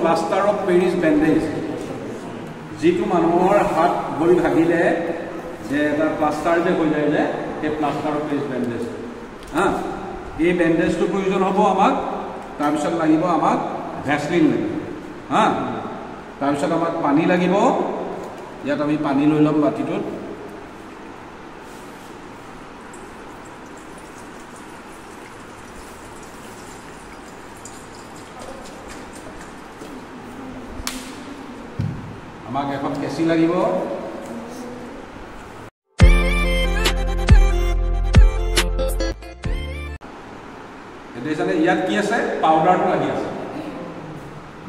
Plaster of Paris bandage, যিটো মানুহৰ হাত ভৰি ভাগিলে যে এটা প্লাষ্টাৰ যে হৈ যায় যে সেই প্লাষ্টাৰ অফ পেৰিছ বেণ্ডেজ। এই বেণ্ডেজটোৰ প্ৰয়োজন হ'ব আমাক। তাৰপিছত লাগিব আমাক ভেচলিন লাগিব। তাৰপিছত আমাক পানী লাগিব। ইয়াত আমি পানী লৈ ল'ম বাতিটোত। আমাক এখন কেঁচি লাগিব। ইয়াত কি আছে? পাউডাৰটো লাগি আছে,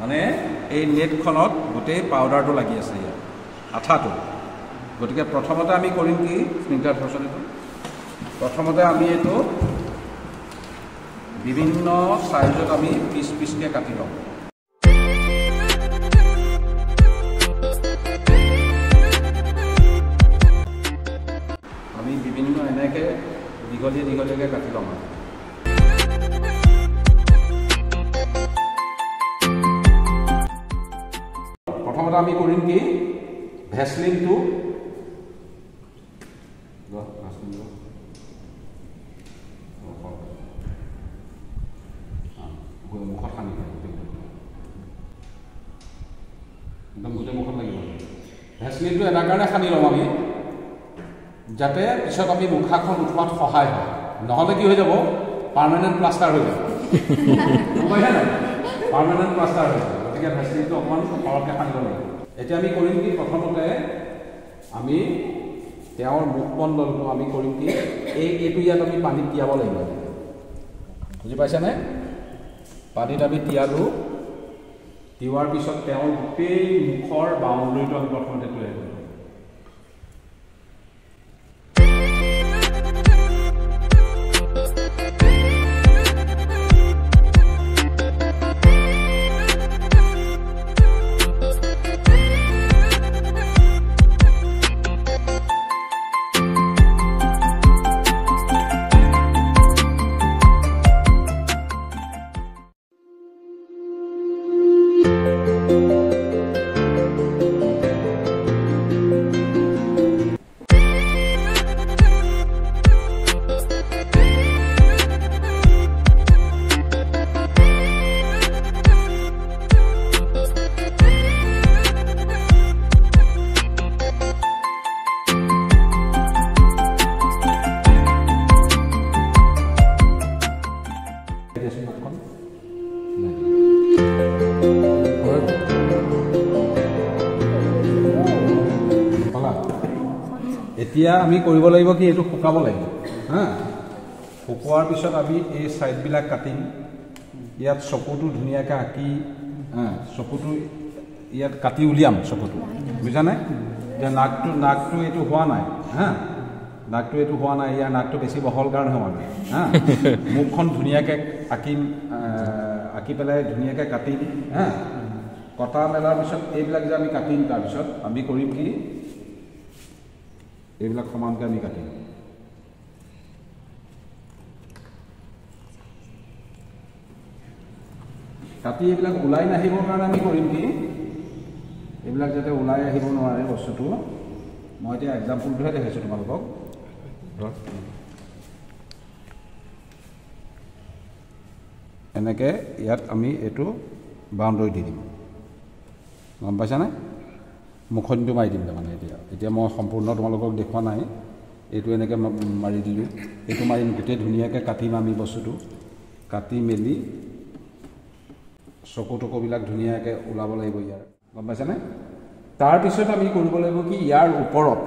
মানে এই নেটখনত গোটেই পাউডাৰটো লাগি আছে ইয়াত, আঠাটো। গতিকে প্ৰথমতে আমি কৰিম কি, স্প্ৰিংকলাৰ ফৰ্চনটো প্ৰথমতে আমি এইটো বিভিন্ন চাইজত আমি পিচ পিচকৈ কাটি ল'ম। আমি বিভিন্ন এনেকৈ দীঘলীয়া দীঘলীয়াকৈ কাটি ল'ম। প্ৰথমতে আমি কৰিম কি, ভেচলিনটো মুখত সানি একদম গোটেই মুখত লাগিব। ভেচলিনটো এটা কাৰণে সানি ল'ম আমি, যাতে পিছত আমি মুখাখন উঠোৱাত সহায় হয়। নহ'লে কি হৈ যাব, পাৰ্মানেণ্ট প্লাষ্টাৰ হৈ যাব। পাৰ্মানেণ্ট প্লাষ্টাৰ হৈ যাব। গতিকে ভেচলিনটো অকণমান সৰহকৈ সানিব লাগিব। এতিয়া আমি কৰিম কি, প্ৰথমতে আমি তেওঁৰ মুখমণ্ডলটো আমি কৰিম কি, এইটো ইয়াত আমি পানীত তিয়াব লাগিব। বুজি পাইছেনে? পানীত আমি তিয়ালোঁ। তিওৱাৰ পিছত তেওঁৰ গোটেই মুখৰ বাউণ্ডেৰীটো আমি প্ৰথমতে তৈয়াৰ কৰিম। এতিয়া আমি কৰিব লাগিব কি, এইটো শুকাব লাগিব। শুকোৱাৰ পিছত আমি এই ছাইডবিলাক কাটিম। ইয়াত চকুটো ধুনীয়াকৈ আঁকি, চকুটো ইয়াত কাটি উলিয়াম চকুটো, বুজানে? যে নাকটো এইটো হোৱা নাই, নাকটো এইটো হোৱা নাই, ইয়াৰ নাকটো বেছি বহল কাৰণে হোৱা নাই। মুখখন ধুনীয়াকৈ আঁকিম, আঁকি পেলাই ধুনীয়াকৈ কাটিম। কটা মেলাৰ পিছত এইবিলাক যে আমি কাটিম, তাৰপিছত আমি কৰিম কি, এইবিলাক সমানকৈ আমি কাটিম। কাটি এইবিলাক ওলাই নাহিবৰ কাৰণে আমি কৰিম কি, এইবিলাক যাতে ওলাই আহিব নোৱাৰে বস্তুটো। মই এতিয়া এক্সাম্পলটোহে দেখাইছোঁ তোমালোকক। এনেকৈ ইয়াত আমি এইটো বাউণ্ডেৰী দি দিম, গম পাইছানে? মুখনিটো মাৰি দিম তাৰমানে। এতিয়া মই সম্পূৰ্ণ তোমালোকক দেখুওৱা নাই, এইটো এনেকৈ মাৰি দিলোঁ। এইটো মাৰিম, গোটেই ধুনীয়াকৈ কাটিম আমি বস্তুটো। কাটি মেলি চকু টকুবিলাক ধুনীয়াকৈ ওলাব লাগিব ইয়াৰ, গম পাইছানে? তাৰপিছত আমি কৰিব লাগিব কি, ইয়াৰ ওপৰত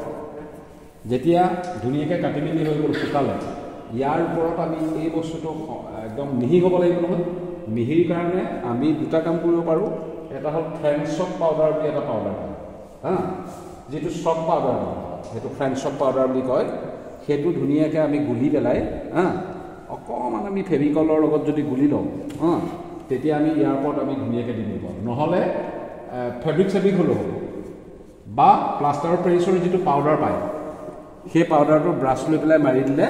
যেতিয়া ধুনীয়াকৈ কাটি মেলি হৈ গ'ল, শুকালে, ইয়াৰ ওপৰত আমি এই বস্তুটো একদম মিহি হ'ব লাগিব নহয়। মিহিৰ কাৰণে আমি দুটা কাম কৰিব পাৰোঁ। এটা হ'ল ফ্ৰেঞ্চ পাউডাৰ বুলি এটা পাউডাৰ পায়, যিটো চপ পাউডাৰ, সেইটো ফ্ৰেঞ্চ চপ পাউডাৰ বুলি কয়। সেইটো ধুনীয়াকৈ আমি গুলি পেলাই, অকণমান আমি ফেভিকলৰ লগত যদি গুলি লওঁ, তেতিয়া আমি ইয়াৰ ওপৰত আমি ধুনীয়াকৈ দিব পাৰোঁ। নহ'লে ফেব্ৰিক হ'লেও হ'ব, বা প্লাষ্টাৰ অফ পেৰিছৰ যিটো পাউডাৰ পায়, সেই পাউডাৰটো ব্ৰাছ লৈ পেলাই মাৰি দিলে,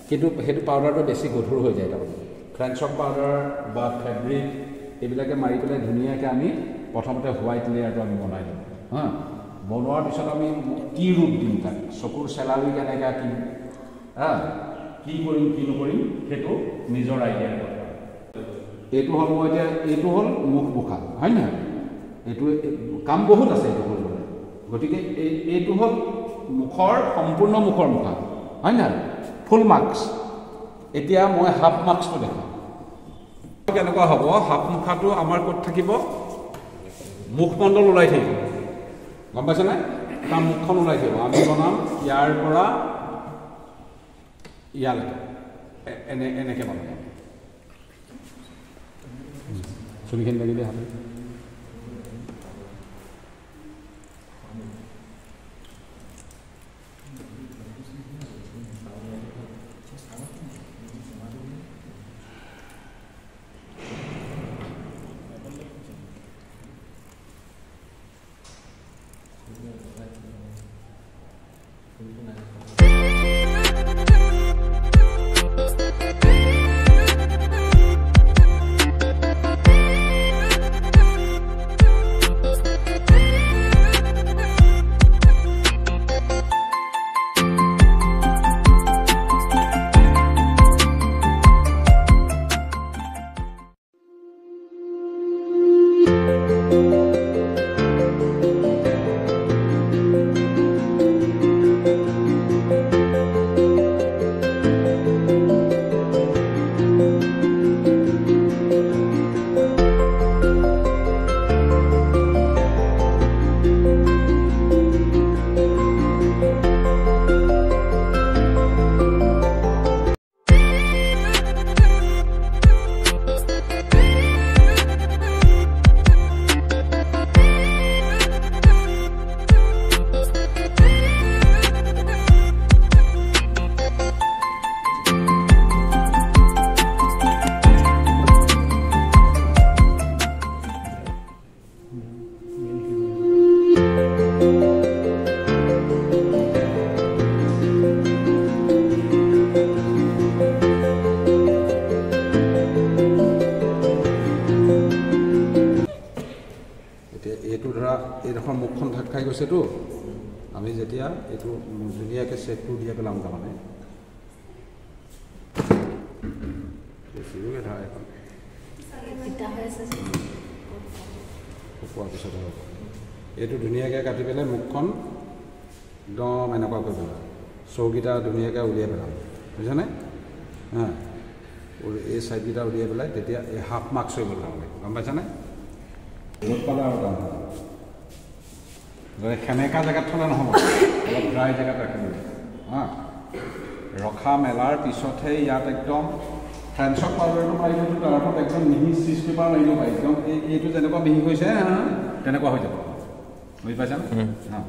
কিন্তু সেইটো পাউডাৰটো বেছি গধুৰ হৈ যায়। তাৰমানে ফ্ৰেঞ্চ চপ পাউডাৰ বা ফেব্ৰিক এইবিলাকে মাৰি পেলাই ধুনীয়াকৈ আমি প্ৰথমতে হোৱাইট লেয়াৰটো আমি বনাই দিওঁ হা বনোৱাৰ পিছত আমি কি ৰূপ দিম তাক চকুৰ চেলাউৰি কেনেকৈ আঁকিম হা কি কৰিম কি নকৰিম সেইটো নিজৰ আইডিয়াৰ কথা এইটো হ'ল মই এতিয়া এইটো হ'ল মুখ মুখা হয় নহয় এইটো কাম বহুত আছে এইটো কৰিবলৈ গতিকে এইটো হ'ল মুখৰ সম্পূৰ্ণ মুখৰ মুখা হয় নহয় ফুল মাৰ্কছ এতিয়া মই হাফ মাৰ্কছটো দেখাম কেনেকুৱা হ'ব হাফ মুখাটো আমাৰ ক'ত থাকিব মুখমণ্ডল ওলাই থাকিব গম পাইছেনে তাৰ মুখখন ওলাই থাকিব আমি বনাম ইয়াৰ পৰা ইয়ালৈকে এনেকৈ বনাম চুলিখিনি লাগিলে হাতে এইডোখৰ মুখখন ঢাক খাই গৈছেতো আমি যেতিয়া এইটো ধুনীয়াকৈ চেপটো দিয়ে পেলাম তাৰমানে বেছিকৈ ধৰা এখন শুকোৱাৰ পিছত এইটো ধুনীয়াকৈ কাটি পেলাই মুখখন একদম এনেকুৱা কৰি পেলাম চৌকেইটা ধুনীয়াকৈ উলিয়াই পেলাম বুজিছেনে হা এই চাইডকেইটা উলিয়াই পেলাই তেতিয়া এই হাফ মাৰ্কছ হৈ গ'ল তাৰমানে গম পাইছানে ৰ'দ পালে আৰু কাম সেমেকা জেগাত থ'লে নহ'ব অলপ ড্ৰাই জেগাত ৰাখিব হা ৰখা মেলাৰ পিছতহে ইয়াত একদম ফ্ৰেঞ্চক পাউডাৰটো মাৰি দিছোঁ তাৰ ওপৰত একদম মিহি চিজ পেপাৰ মাৰি দিব পাৰি একদম এইটো যেনেকুৱা মিহি হৈছে তেনেকুৱা হৈ যাব বুজি পাইছানে হা